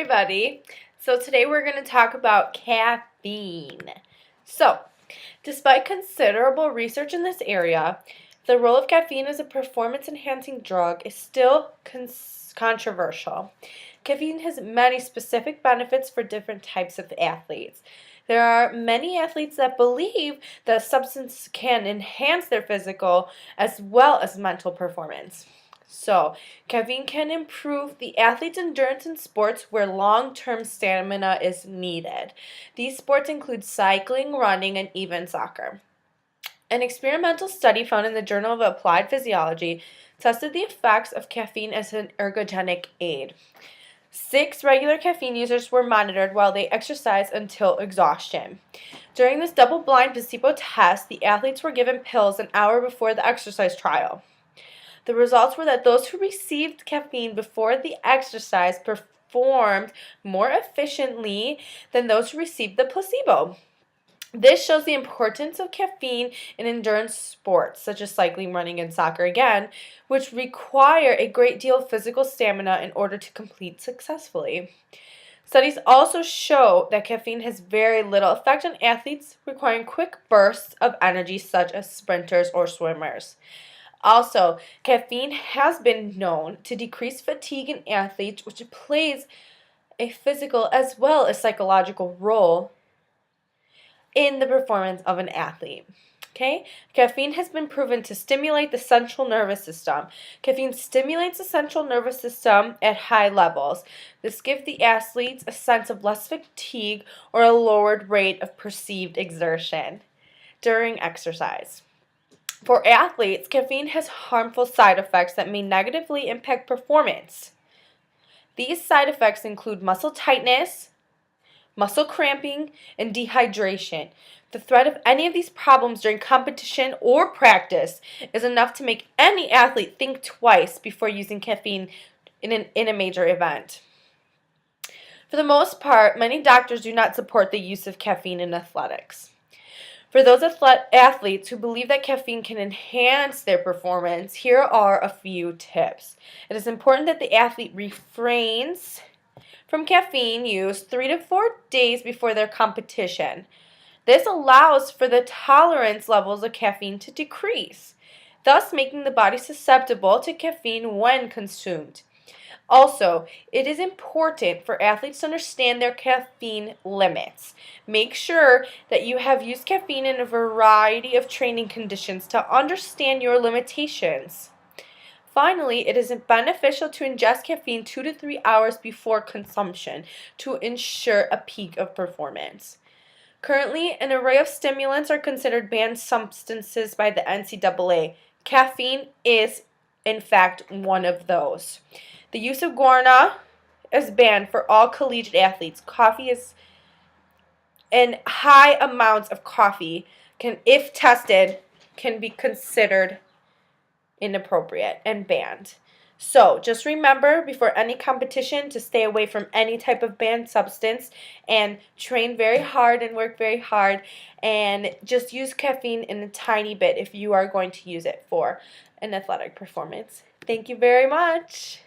Everybody. So today we're going to talk about caffeine. So, despite considerable research in this area, the role of caffeine as a performance-enhancing drug is still controversial. Caffeine has many specific benefits for different types of athletes. There are many athletes that believe that a substance can enhance their physical as well as mental performance. So, caffeine can improve the athlete's endurance in sports where long-term stamina is needed. These sports include cycling, running, and even soccer. An experimental study found in the Journal of Applied Physiology tested the effects of caffeine as an ergogenic aid. 6 regular caffeine users were monitored while they exercised until exhaustion. During this double-blind placebo test, the athletes were given pills an hour before the exercise trial. The results were that those who received caffeine before the exercise performed more efficiently than those who received the placebo. This shows the importance of caffeine in endurance sports, such as cycling, running, and soccer again, which require a great deal of physical stamina in order to complete successfully. Studies also show that caffeine has very little effect on athletes requiring quick bursts of energy, such as sprinters or swimmers. Also, caffeine has been known to decrease fatigue in athletes, which plays a physical as well as psychological role in the performance of an athlete. Okay? Caffeine has been proven to stimulate the central nervous system. Caffeine stimulates the central nervous system at high levels. This gives the athletes a sense of less fatigue or a lowered rate of perceived exertion during exercise. For athletes, caffeine has harmful side effects that may negatively impact performance. These side effects include muscle tightness, muscle cramping, and dehydration. The threat of any of these problems during competition or practice is enough to make any athlete think twice before using caffeine in a major event. For the most part, many doctors do not support the use of caffeine in athletics. For those athletes who believe that caffeine can enhance their performance, here are a few tips. It is important that the athlete refrains from caffeine use 3 to 4 days before their competition. This allows for the tolerance levels of caffeine to decrease, thus making the body susceptible to caffeine when consumed. Also, it is important for athletes to understand their caffeine limits. Make sure that you have used caffeine in a variety of training conditions to understand your limitations. Finally, it is beneficial to ingest caffeine 2 to 3 hours before consumption to ensure a peak of performance. Currently, an array of stimulants are considered banned substances by the NCAA. Caffeine is, in fact, one of those. The use of guarana is banned for all collegiate athletes. And high amounts of coffee can, if tested, can be considered inappropriate and banned. So just remember before any competition to stay away from any type of banned substance and train very hard and work very hard, and just use caffeine in a tiny bit if you are going to use it for an athletic performance. Thank you very much.